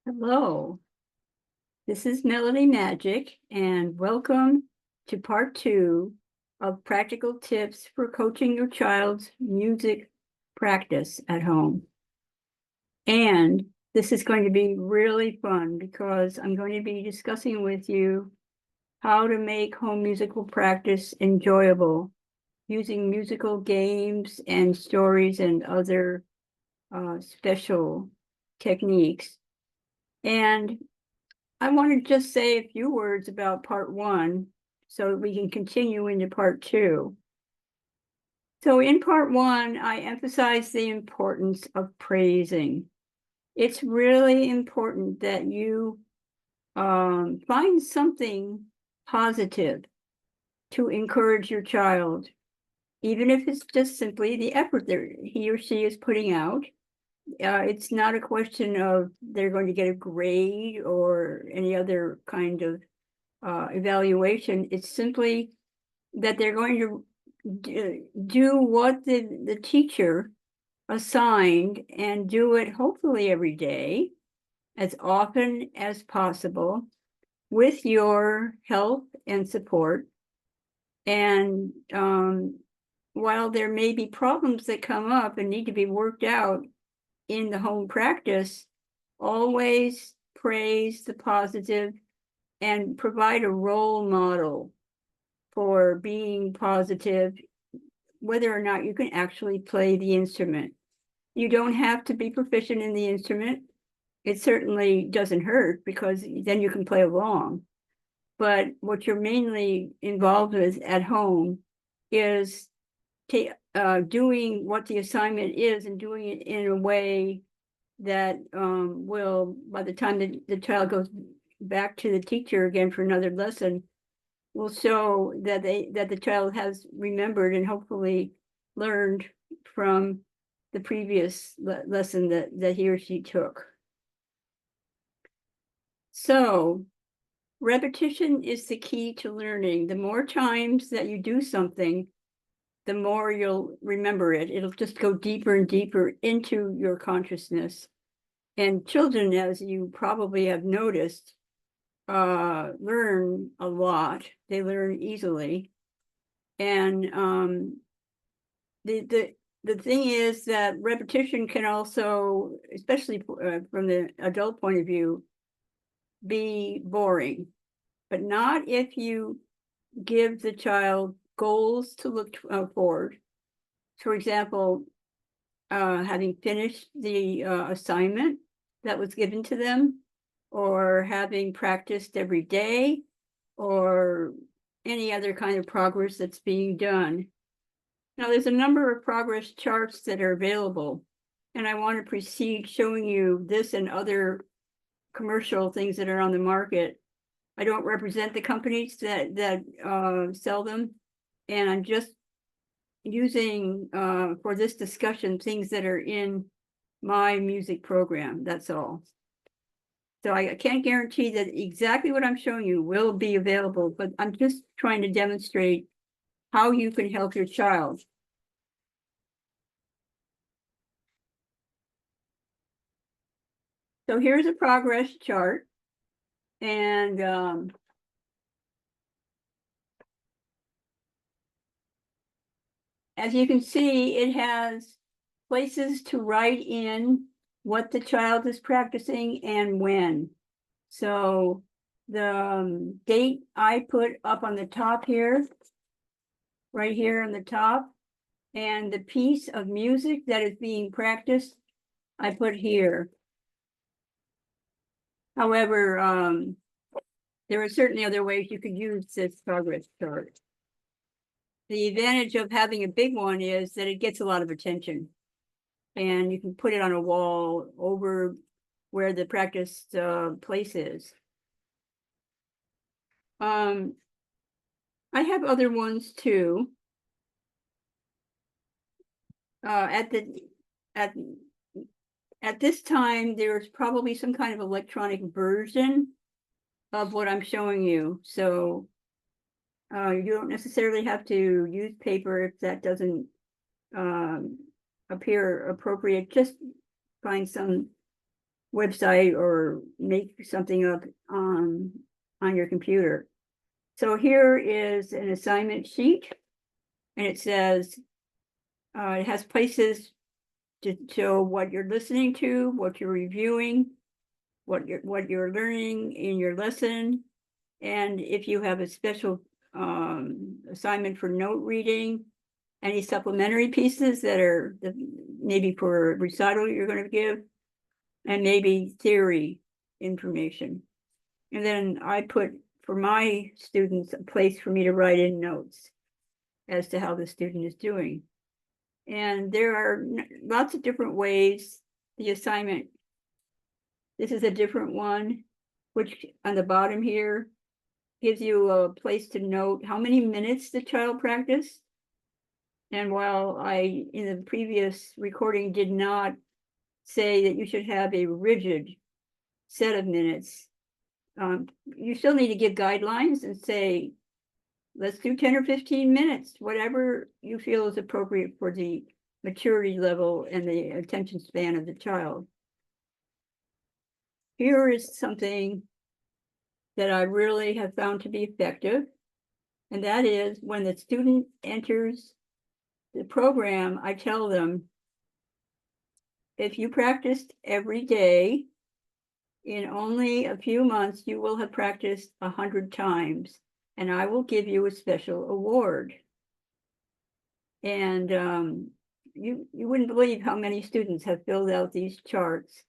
Hello, this is Melody Magic, and welcome to part two of practical tips for coaching your child's music practice at home. And this is going to be really fun because I'm going to be discussing with you how to make home musical practice enjoyable using musical games and stories and other special techniques. And I want to just say a few words about part one so that we can continue into part two. So in part one, I emphasize the importance of praising. It's really important that you find something positive to encourage your child, even if it's just simply the effort that he or she is putting out. It's not a question of they're going to get a grade or any other kind of evaluation. It's simply that they're going to do what the teacher assigned and do it hopefully every day, as often as possible, with your help and support. And while there may be problems that come up and need to be worked out in the home practice, always praise the positive and provide a role model for being positive, whether or not you can actually play the instrument. You don't have to be proficient in the instrument. It certainly doesn't hurt because then you can play along. But what you're mainly involved with at home is doing what the assignment is and doing it in a way that will, by the time the child goes back to the teacher again for another lesson, will show that the child has remembered and hopefully learned from the previous lesson that he or she took. So repetition is the key to learning. The more times that you do something, the more you'll remember it. It'll just go deeper and deeper into your consciousness. And children, as you probably have noticed, learn a lot. They learn easily. And the thing is that repetition can also, especially from the adult point of view, be boring, but not if you give the child goals to look forward. For example, having finished the assignment that was given to them, or having practiced every day, or any other kind of progress that's being done. Now, there's a number of progress charts that are available, and I want to proceed showing you this and other commercial things that are on the market. I don't represent the companies that sell them, and I'm just using for this discussion things that are in my music program. That's all. So I can't guarantee that exactly what I'm showing you will be available, but I'm just trying to demonstrate how you can help your child. So here's a progress chart. And as you can see, it has places to write in what the child is practicing and when. So the date I put up on the top here, right here on the top, and the piece of music that is being practiced, I put here. However, there are certainly other ways you could use this progress chart. The advantage of having a big one is that it gets a lot of attention, and you can put it on a wall over where the practice place is. I have other ones too. At this time, there's probably some kind of electronic version of what I'm showing you. So you don't necessarily have to use paper if that doesn't appear appropriate. Just find some website or make something up on your computer. So here is an assignment sheet, and it says, it has places to show what you're listening to, what you're reviewing, what you're learning in your lesson, and if you have a special assignment for note reading, any supplementary pieces that are maybe for a recital you're going to give, and maybe theory information. And then I put for my students a place for me to write in notes as to how the student is doing. And there are lots of different ways the assignment. This is a different one, which on the bottom here gives you a place to note how many minutes the child practiced. And while I, in the previous recording, did not say that you should have a rigid set of minutes, you still need to give guidelines and say, let's do 10 or 15 minutes, whatever you feel is appropriate for the maturity level and the attention span of the child. Here is something that I really have found to be effective, and that is when the student enters the program, I tell them, if you practiced every day, in only a few months, you will have practiced 100 times, and I will give you a special award. And you wouldn't believe how many students have filled out these charts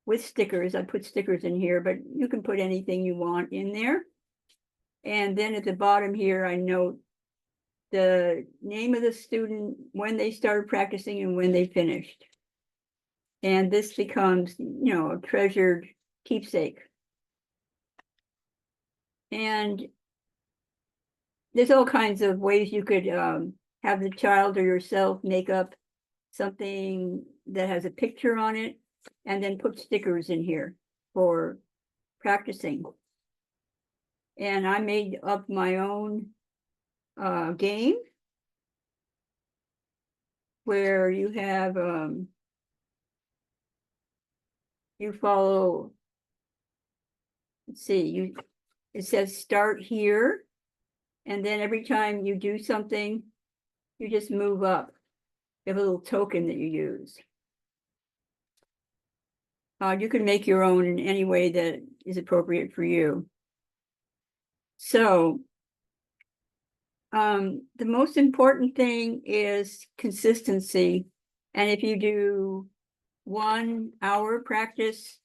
with stickers. I put stickers in here, but you can put anything you want in there. And then at the bottom here, I note the name of the student, when they started practicing and when they finished. And this becomes, a treasured keepsake. And there's all kinds of ways you could have the child or yourself make up something that has a picture on it and then put stickers in here for practicing. And I made up my own game where you have, you follow, let's see, it says start here. And then every time you do something, you just move up. You have a little token that you use. You can make your own in any way that is appropriate for you. So the most important thing is consistency. And if you do 1 hour practice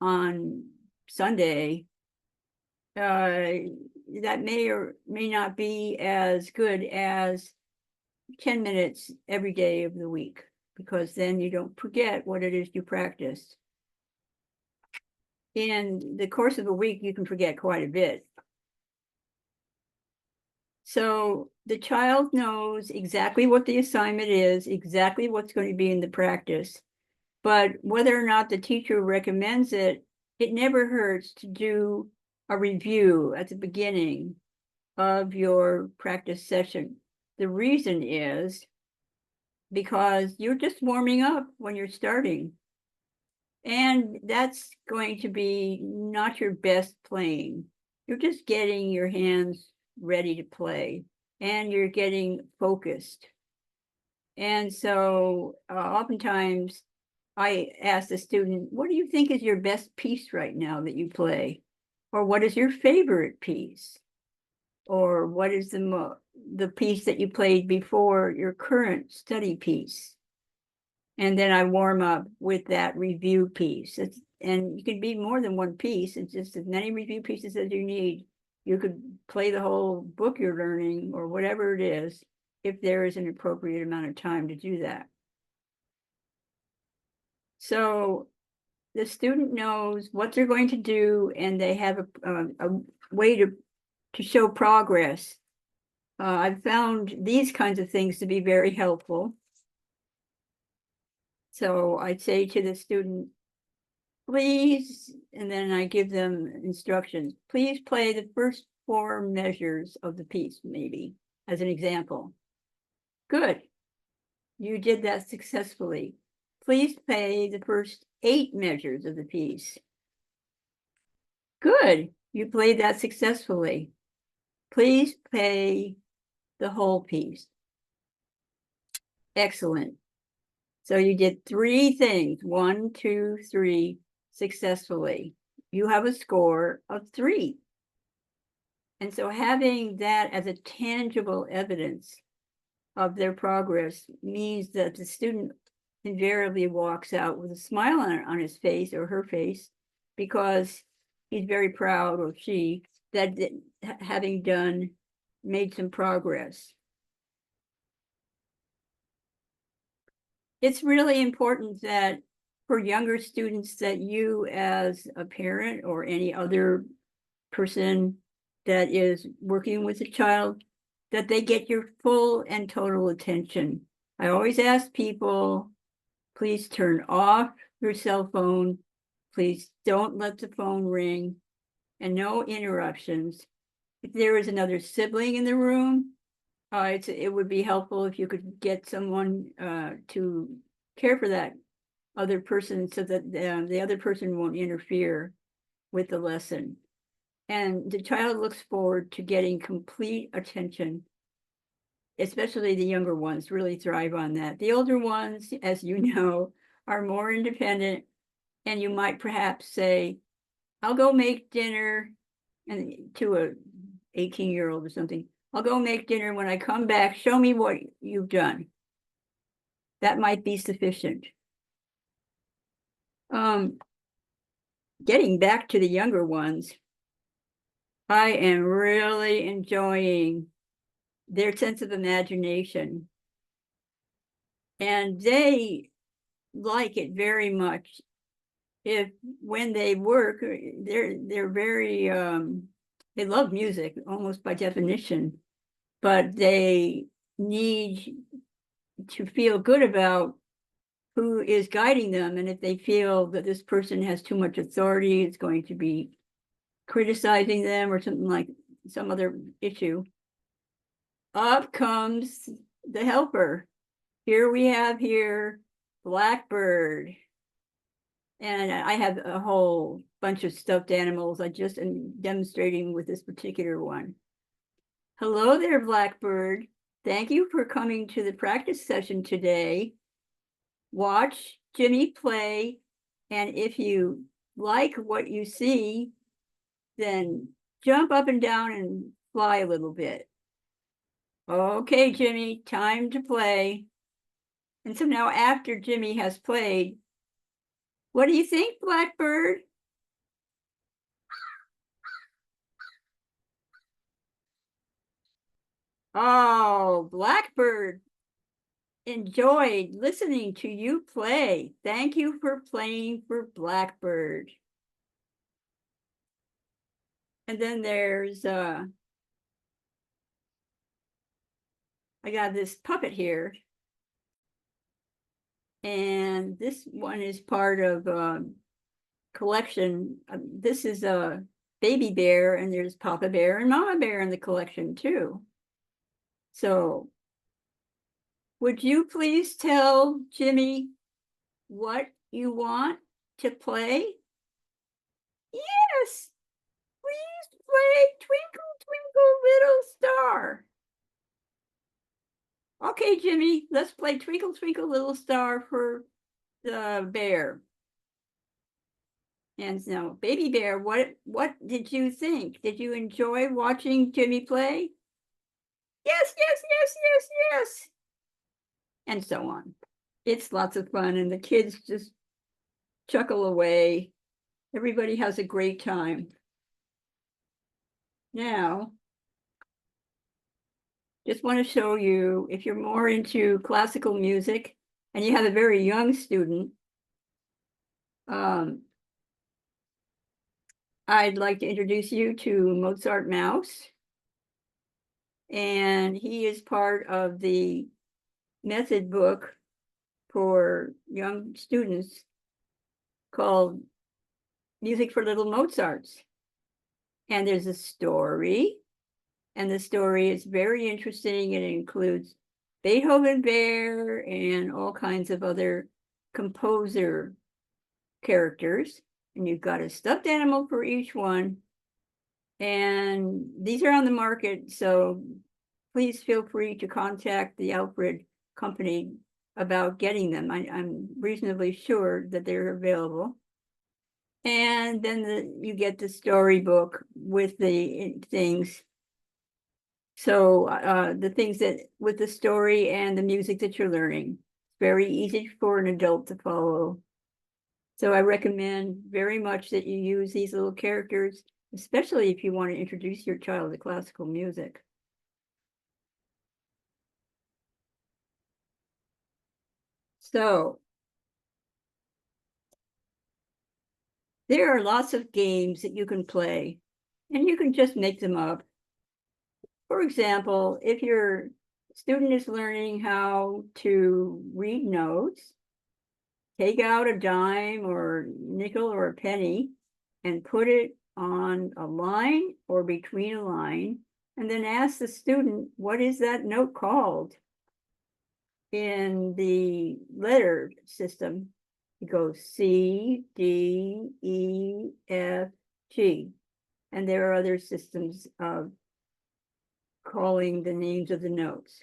on Sunday, that may or may not be as good as 10 minutes every day of the week, because then you don't forget what it is you practiced. In the course of a week, you can forget quite a bit. So the child knows exactly what the assignment is, exactly what's going to be in the practice. But whether or not the teacher recommends it, it never hurts to do a review at the beginning of your practice session. The reason is because you're just warming up when you're starting. And that's going to be not your best playing. You're just getting your hands ready to play, and you're getting focused. And so oftentimes I ask the student, what do you think is your best piece right now that you play? Or what is your favorite piece? Or what is the piece that you played before your current study piece? And then I warm up with that review piece. And you can be more than one piece. It's just as many review pieces as you need. You could play the whole book you're learning or whatever it is, if there is an appropriate amount of time to do that. So the student knows what they're going to do, and they have a way to show progress. I've found these kinds of things to be very helpful. So I'd say to the student, please, and then I give them instructions. Please play the first 4 measures of the piece, maybe, as an example. Good. You did that successfully. please play the first 8 measures of the piece. Good, you played that successfully. Please play the whole piece. Excellent. So you did 3 things, 1, 2, 3, successfully. You have a score of 3. And so having that as a tangible evidence of their progress means that the student invariably walks out with a smile on his face or her face, because he's very proud, or she, that having made some progress. It's really important that for younger students, that you as a parent or any other person that is working with a child, that they get your full and total attention. I always ask people, please turn off your cell phone. Please don't let the phone ring, and no interruptions. If there is another sibling in the room, it would be helpful if you could get someone to care for that other person, so that the other person won't interfere with the lesson. And the child looks forward to getting complete attention. Especially the younger ones really thrive on that. The older ones, as you know, are more independent, and you might perhaps say, I'll go make dinner, and to a 18-year-old or something, I'll go make dinner. When I come back, show me what you've done. That might be sufficient. Getting back to the younger ones, I am really enjoying their sense of imagination. And they like it very much. When they work, they're very they love music almost by definition, but they need to feel good about who is guiding them. And if they feel that this person has too much authority, it's going to be criticizing them or something, like some other issue, up comes the helper. Here we have Blackbird. And I have a whole bunch of stuffed animals. I just am demonstrating with this particular one. Hello there, Blackbird. Thank you for coming to the practice session today. Watch Jimmy play, and if you like what you see, then jump up and down and fly a little bit. Okay, Jimmy, time to play. And so now, after Jimmy has played, what do you think, Blackbird? Oh, Blackbird enjoyed listening to you play. Thank you for playing for Blackbird. And then there's, I got this puppet here. And this one is part of a collection. This is a baby bear, and there's Papa Bear and Mama Bear in the collection too. So would you please tell Jimmy what you want to play? Yes, please play Twinkle, Twinkle, Little Star. Okay, Jimmy, let's play Twinkle, Twinkle, Little Star for the bear. And so, Baby Bear, what did you think? Did you enjoy watching Jimmy play? Yes, yes, yes, yes, yes. And so on. It's lots of fun, and the kids just chuckle away. Everybody has a great time. Now, just want to show you, if you're more into classical music and you have a very young student, I'd like to introduce you to Mozart Mouse. And he is part of the method book for young students called Music for Little Mozarts. And there's a story, and the story is very interesting. It includes Beethoven Bear and all kinds of other composer characters, and you've got a stuffed animal for each one. And these are on the market, so please feel free to contact the Alfred Company about getting them. I'm reasonably sure that they're available. And then you get the storybook with the things. So the things that with the story and the music that you're learning, very easy for an adult to follow. So I recommend very much that you use these little characters, especially if you want to introduce your child to classical music. So there are lots of games that you can play, and you can just make them up. For example, if your student is learning how to read notes, take out a dime or nickel or a penny and put it on a line or between a line, and then ask the student, what is that note called? In the letter system, it goes C, D, E, F, G. And there are other systems of calling the names of the notes.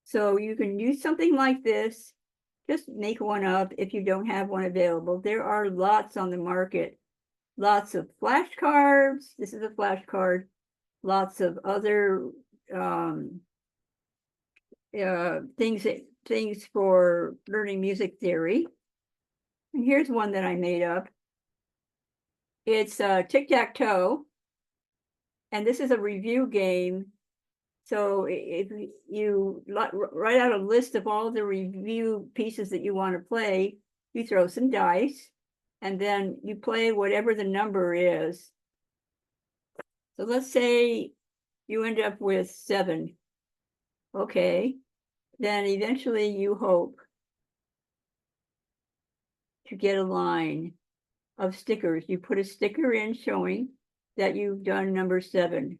So you can use something like this. Just make one up if you don't have one available. There are lots on the market. Lots of flashcards. This is a flashcard. Lots of other things for learning music theory. And here's one that I made up. It's tic-tac-toe, and this is a review game. So if you write out a list of all the review pieces that you want to play, you throw some dice, and then you play whatever the number is. So let's say you end up with 7. Okay, then eventually you hope to get a line of stickers. You put a sticker in showing that you've done number 7.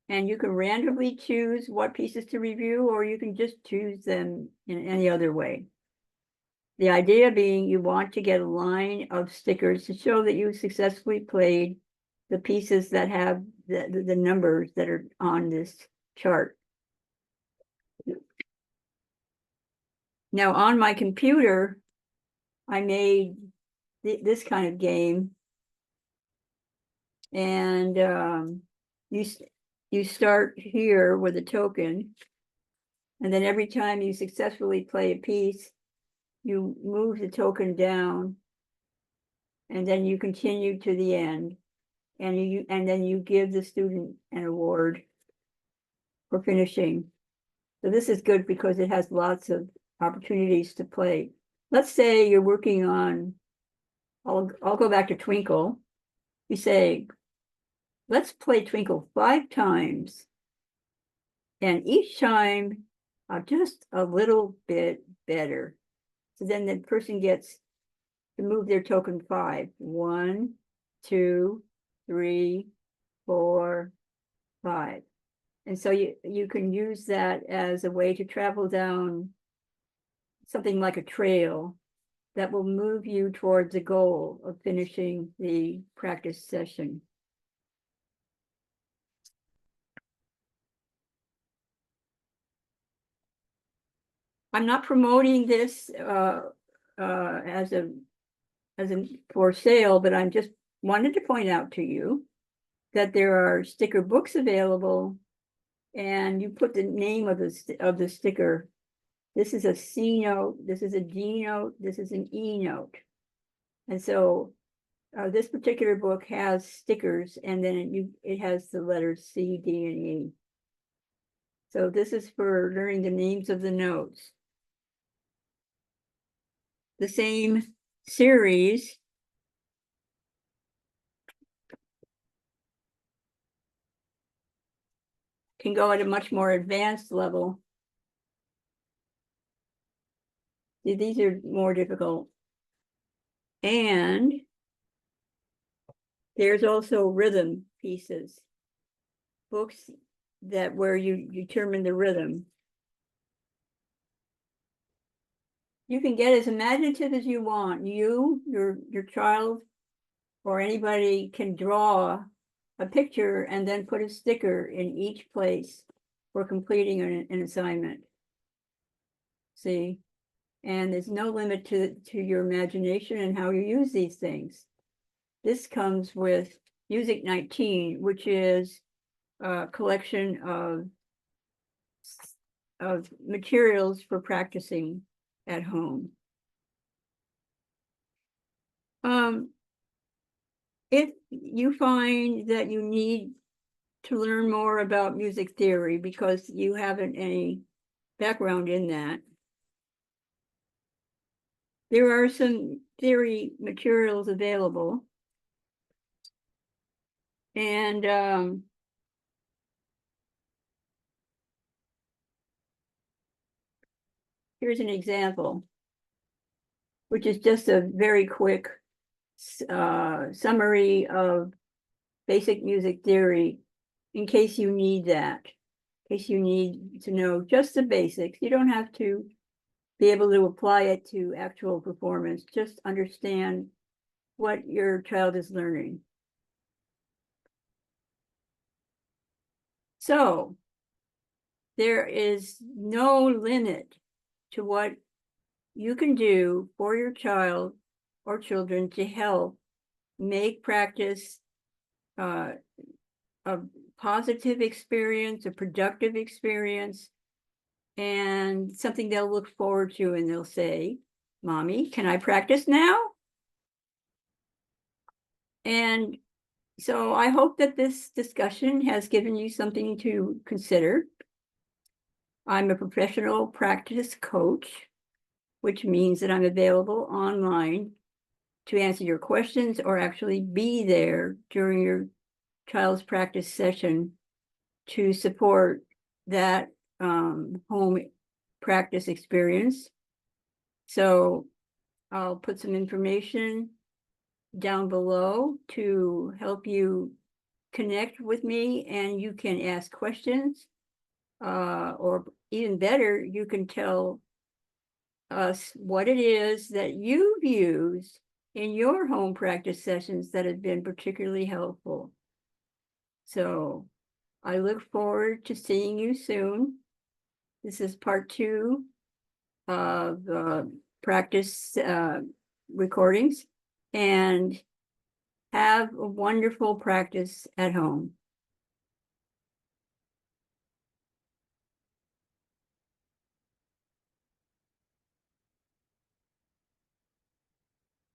And you can randomly choose what pieces to review, or you can just choose them in any other way. The idea being you want to get a line of stickers to show that you successfully played the pieces that have the numbers that are on this chart. Now on my computer, I made this kind of game, and you start here with a token, and then every time you successfully play a piece, you move the token down, and then you continue to the end, and then you give the student an award for finishing. So this is good because it has lots of opportunities to play. Let's say you're working on, I'll go back to Twinkle. You say, let's play Twinkle 5 times. And each time, just a little bit better. So then the person gets to move their token 5. 1, 2, 3, 4, 5. And so you can use that as a way to travel down something like a trail that will move you towards the goal of finishing the practice session. I'm not promoting this as a for sale, but I just wanted to point out to you that there are sticker books available, and you put the name of the sticker. This is a C note, this is a D note, this is an E note. And so this particular book has stickers, and then it has the letters C, D, and E. So this is for learning the names of the notes. The same series can go at a much more advanced level. These are more difficult. And there's also rhythm pieces, books where you determine the rhythm. you can get as imaginative as you want. You, your child, or anybody can draw a picture and then put a sticker in each place for completing an assignment. See? And there's no limit to your imagination and how you use these things. This comes with Music 19, which is a collection of materials for practicing at home. If you find that you need to learn more about music theory because you haven't any background in that, there are some theory materials available. And here's an example, which is just a very quick summary of basic music theory in case you need that, in case you need to know just the basics. You don't have to be able to apply it to actual performance, just understand what your child is learning. So there is no limit to what you can do for your child or children to help make practice a positive experience, a productive experience, and something they'll look forward to, and they'll say, "Mommy, can I practice now?" And so I hope that this discussion has given you something to consider. I'm a professional practice coach, which means that I'm available online to answer your questions or actually be there during your child's practice session to support that home practice experience. So I'll put some information down below to help you connect with me, and you can ask questions, or even better, you can tell us what it is that you've used in your home practice sessions that have been particularly helpful. So I look forward to seeing you soon. This is part 2 of practice recordings, and have a wonderful practice at home.